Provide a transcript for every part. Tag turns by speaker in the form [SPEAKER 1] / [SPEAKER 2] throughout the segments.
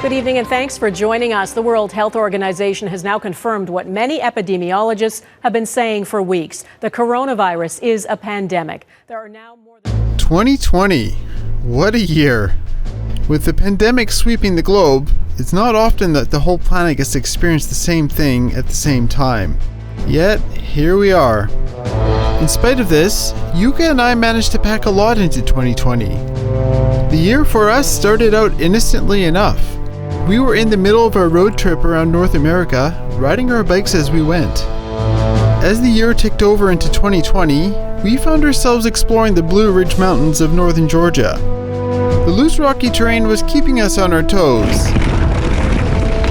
[SPEAKER 1] Good evening and thanks for joining us. The World Health Organization has now confirmed what many epidemiologists have been saying for weeks. The coronavirus is a pandemic. There are now more than
[SPEAKER 2] 2020. What a year. With the pandemic sweeping the globe, it's not often that the whole planet gets to experience the same thing at the same time. Yet, here we are. In spite of this, Yuka and I managed to pack a lot into 2020. The year for us started out innocently enough. We were in the middle of our road trip around North America, riding our bikes as we went. As the year ticked over into 2020, we found ourselves exploring the Blue Ridge Mountains of northern Georgia. The loose rocky terrain was keeping us on our toes.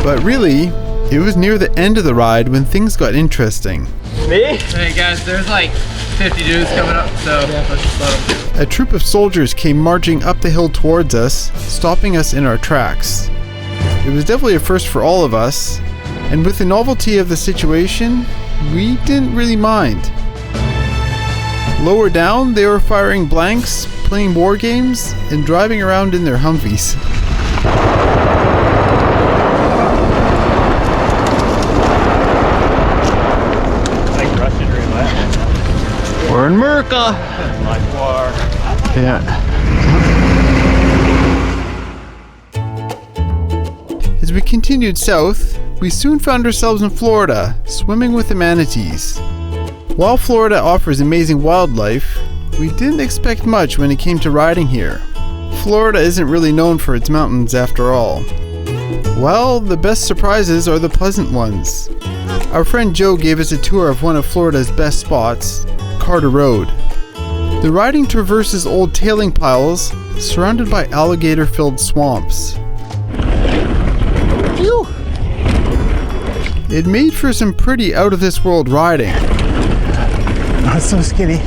[SPEAKER 2] But really, it was near the end of the ride when things got interesting.
[SPEAKER 3] Me? Hey guys, there's like 50 dudes coming up, so let's just let them.
[SPEAKER 2] A troop of soldiers came marching up the hill towards us, stopping us in our tracks. It was definitely a first for all of us, and with the novelty of the situation, we didn't really mind. Lower down, they were firing blanks, playing war games, and driving around in their Humvees.
[SPEAKER 3] Like Russian roulette.
[SPEAKER 4] We're in Merca.
[SPEAKER 3] Like war.
[SPEAKER 4] Yeah.
[SPEAKER 2] As we continued south, we soon found ourselves in Florida, swimming with the manatees. While Florida offers amazing wildlife, we didn't expect much when it came to riding here. Florida isn't really known for its mountains after all. Well, the best surprises are the pleasant ones. Our friend Joe gave us a tour of one of Florida's best spots, Carter Road. The riding traverses old tailing piles surrounded by alligator-filled swamps. It made for some pretty out-of-this-world riding.
[SPEAKER 4] Not so skinny.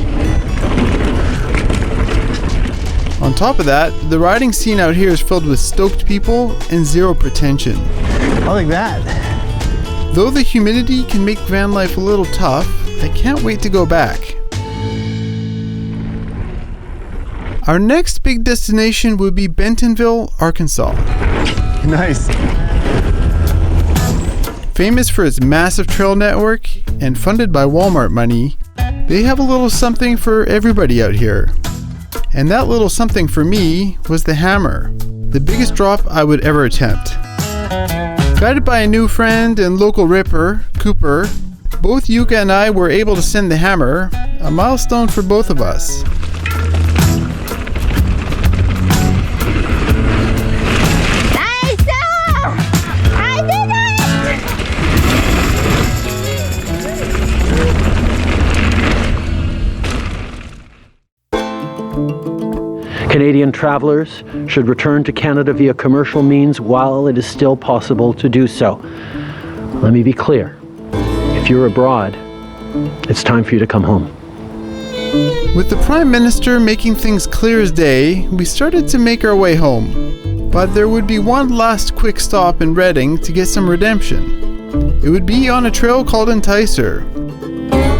[SPEAKER 2] On top of that, the riding scene out here is filled with stoked people and zero pretension.
[SPEAKER 4] I like that.
[SPEAKER 2] Though the humidity can make van life a little tough, I can't wait to go back. Our next big destination would be Bentonville, Arkansas.
[SPEAKER 4] Nice.
[SPEAKER 2] Famous for its massive trail network and funded by Walmart money, they have a little something for everybody out here. And that little something for me was the hammer, the biggest drop I would ever attempt. Guided by a new friend and local ripper, Cooper, both Yuka and I were able to send the hammer, a milestone for both of us.
[SPEAKER 5] Canadian travelers should return to Canada via commercial means while it is still possible to do so. Let me be clear. If you're abroad, it's time for you to come home.
[SPEAKER 2] With the Prime Minister making things clear as day, we started to make our way home. But there would be one last quick stop in Redding to get some redemption. It would be on a trail called Enticer.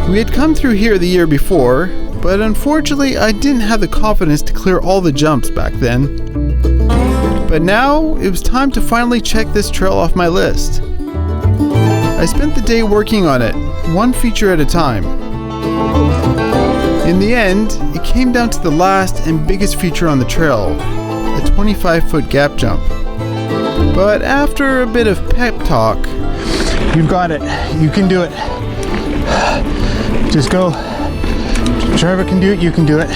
[SPEAKER 2] We had come through here the year before, but unfortunately I didn't have the confidence to clear all the jumps back then. But now it was time to finally check this trail off my list. I spent the day working on it, one feature at a time. In the end, it came down to the last and biggest feature on the trail, a 25-foot gap jump. But after a bit of pep talk,
[SPEAKER 4] You've got it. You can do it. Just go. Trevor can do it. You can do it.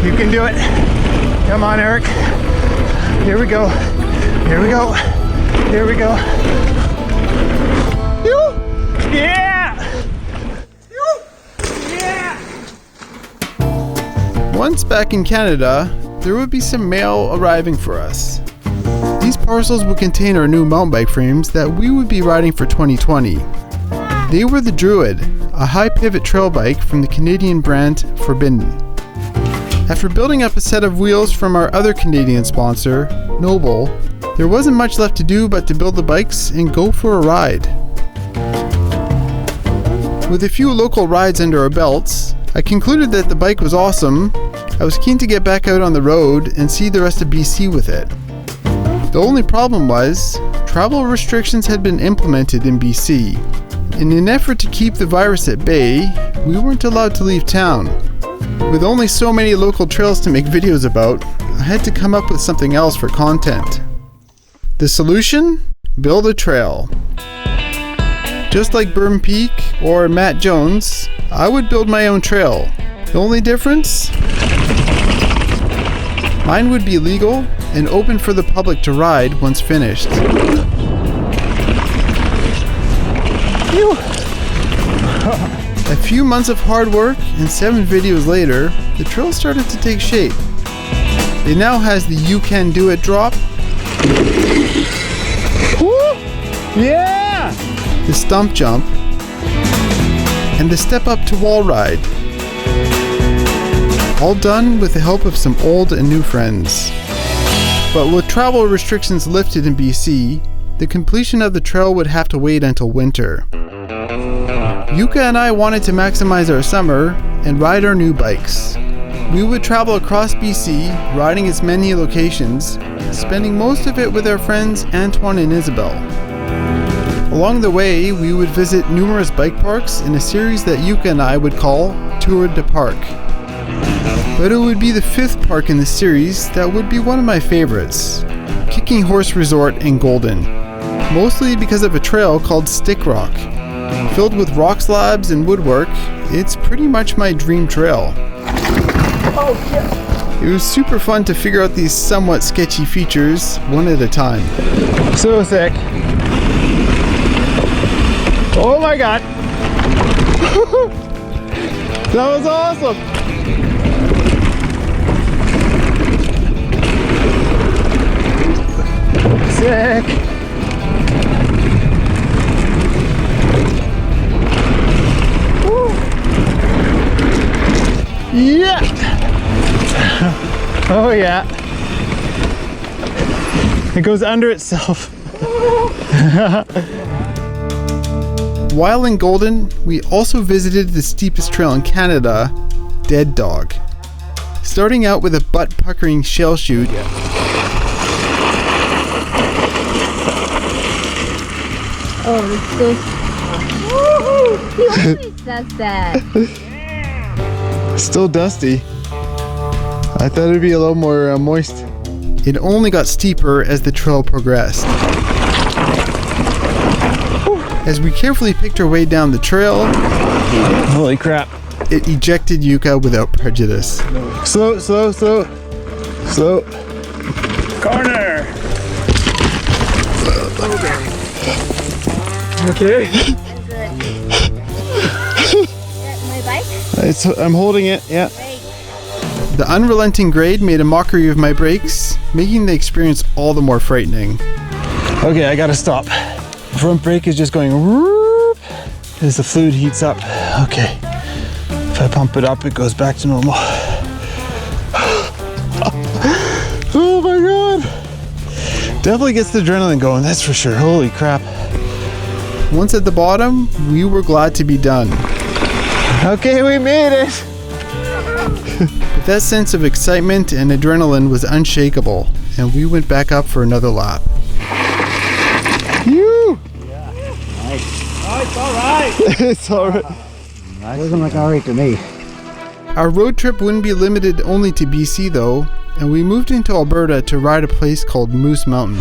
[SPEAKER 4] You can do it. Come on, Eric. Here we go. Here we go. Here we go. Yeah! Yeah!
[SPEAKER 2] once back in Canada, there would be some mail arriving for us. These parcels would contain our new mountain bike frames that we would be riding for 2020. They were the Druid, a high pivot trail bike from the Canadian brand Forbidden. After building up a set of wheels from our other Canadian sponsor, Noble, there wasn't much left to do but to build the bikes and go for a ride. With a few local rides under our belts, I concluded that the bike was awesome I was keen to get back out on the road and see the rest of BC with it. The only problem was, travel restrictions had been implemented in BC. In an effort to keep the virus at bay, we weren't allowed to leave town. With only so many local trails to make videos about, I had to come up with something else for content. The solution? Build a trail. Just like Burn Peak or Matt Jones, I would build my own trail. The only difference? Mine would be legal and open for the public to ride once finished. A few months of hard work and 7 videos later, the trail started to take shape. It now has the "You Can Do It" drop,
[SPEAKER 4] Yeah!
[SPEAKER 2] the stump jump, and the step up to wall ride. All done with the help of some old and new friends. But with travel restrictions lifted in BC, the completion of the trail would have to wait until winter. Yuka and I wanted to maximize our summer and ride our new bikes. We would travel across BC, riding its many locations, spending most of it with our friends Antoine and Isabel. Along the way, we would visit numerous bike parks in a series that Yuka and I would call Tour de Parc. But it would be the 5th park in the series that would be one of my favorites, Kicking Horse Resort in Golden, mostly because of a trail called Stick Rock. Filled with rock slabs and woodwork, it's pretty much my dream trail. It was super fun to figure out these somewhat sketchy features one at a time.
[SPEAKER 4] So sick. Oh my god. That was awesome. Sick. Woo. Yeah. Oh yeah. It goes under itself.
[SPEAKER 2] While in Golden, we also visited the steepest trail in Canada, Dead Dog. Starting out with a butt-puckering shell chute,
[SPEAKER 6] Oh, it's so... Woohoo! He always does that.
[SPEAKER 2] still dusty. I thought it'd be a little more moist. It only got steeper as the trail progressed. As we carefully picked our way down the trail,
[SPEAKER 4] Holy crap.
[SPEAKER 2] it ejected Yuka without prejudice.
[SPEAKER 4] Slow, slow, slow. Slow. Corner. Okay.
[SPEAKER 6] My bike?
[SPEAKER 2] I'm holding it, yeah.
[SPEAKER 6] Great.
[SPEAKER 2] The unrelenting grade made a mockery of my brakes, making the experience all the more frightening.
[SPEAKER 4] Okay, I gotta stop. Front brake is just going whoop as the fluid heats up. Okay. If I pump it up, it goes back to normal. Oh my god. Definitely gets the adrenaline going, that's for sure. Holy crap.
[SPEAKER 2] Once at the bottom, we were glad to be done.
[SPEAKER 4] Okay, we made it.
[SPEAKER 2] But that sense of excitement and adrenaline was unshakable, and we went back up for another lap.
[SPEAKER 4] You.
[SPEAKER 7] It's all right.
[SPEAKER 4] It's alright.
[SPEAKER 7] Doesn't look all right to me.
[SPEAKER 2] Our road trip wouldn't be limited only to BC though, and we moved into Alberta to ride a place called Moose Mountain.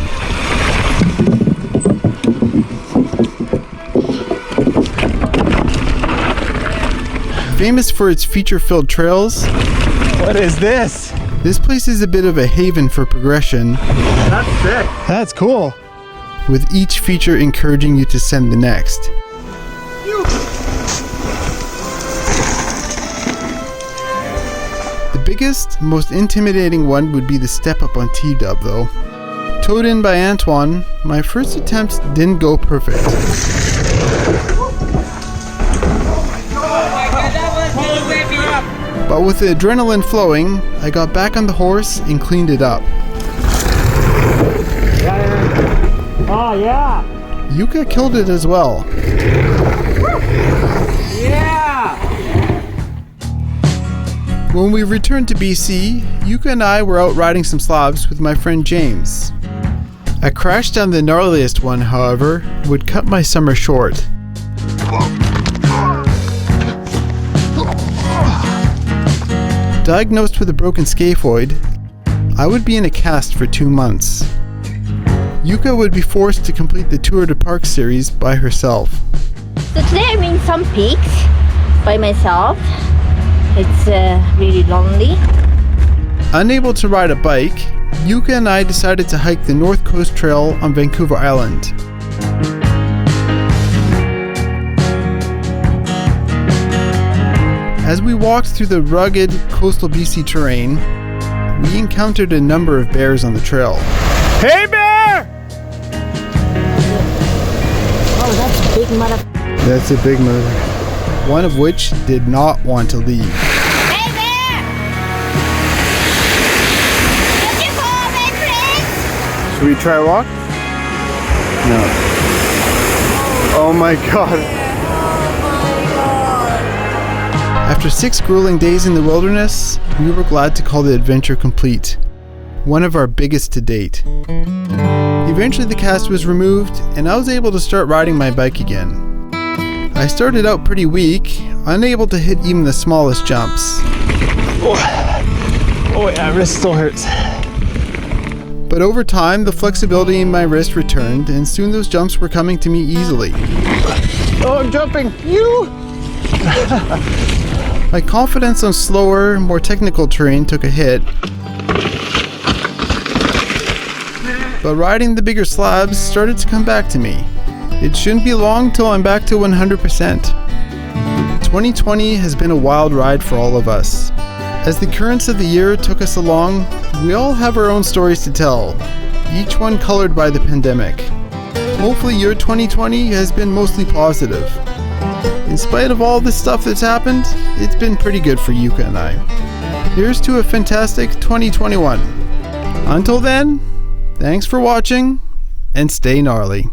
[SPEAKER 2] Famous for its feature-filled trails,
[SPEAKER 4] What is this?
[SPEAKER 2] this place is a bit of a haven for progression,
[SPEAKER 7] That's sick.
[SPEAKER 4] That's cool.
[SPEAKER 2] with each feature encouraging you to send the next. The biggest, most intimidating one would be the step up on T-Dub though. Towed in by Antoine, my first attempts didn't go perfect. But with the adrenaline flowing, I got back on the horse and cleaned it up.
[SPEAKER 7] Oh, yeah.
[SPEAKER 2] Yuka killed it as well.
[SPEAKER 7] Yeah.
[SPEAKER 2] When we returned to BC, Yuka and I were out riding some slabs with my friend James. A crash down the gnarliest one, however, would cut my summer short. Diagnosed with a broken scaphoid, I would be in a cast for 2 months. Yuka would be forced to complete the Tour de Parc series by herself.
[SPEAKER 6] So today I'm in some peaks by myself. It's really lonely.
[SPEAKER 2] Unable to ride a bike, Yuka and I decided to hike the North Coast Trail on Vancouver Island. As we walked through the rugged coastal BC terrain, we encountered a number of bears on the trail.
[SPEAKER 7] Hey, bear!
[SPEAKER 6] Oh, that's a big mother.
[SPEAKER 2] That's a big mother. One of which did not want to leave.
[SPEAKER 6] Hey, bear! Can you follow me, please?
[SPEAKER 2] Should we try a walk? No. Oh my god. After 6 grueling days in the wilderness, we were glad to call the adventure complete. One of our biggest to date. Eventually the cast was removed and I was able to start riding my bike again. I started out pretty weak, unable to hit even the smallest jumps.
[SPEAKER 4] Oh yeah, wrist still hurts.
[SPEAKER 2] But over time, the flexibility in my wrist returned and soon those jumps were coming to me easily.
[SPEAKER 4] Oh, I'm jumping! You!
[SPEAKER 2] My confidence on slower, more technical terrain took a hit. But riding the bigger slabs started to come back to me. It shouldn't be long till I'm back to 100%. 2020 has been a wild ride for all of us. As the currents of the year took us along, we all have our own stories to tell, each one colored by the pandemic. Hopefully your 2020 has been mostly positive. In spite of all this stuff that's happened, it's been pretty good for Yuka and I. Here's to a fantastic 2021. Until then, thanks for watching, and stay gnarly.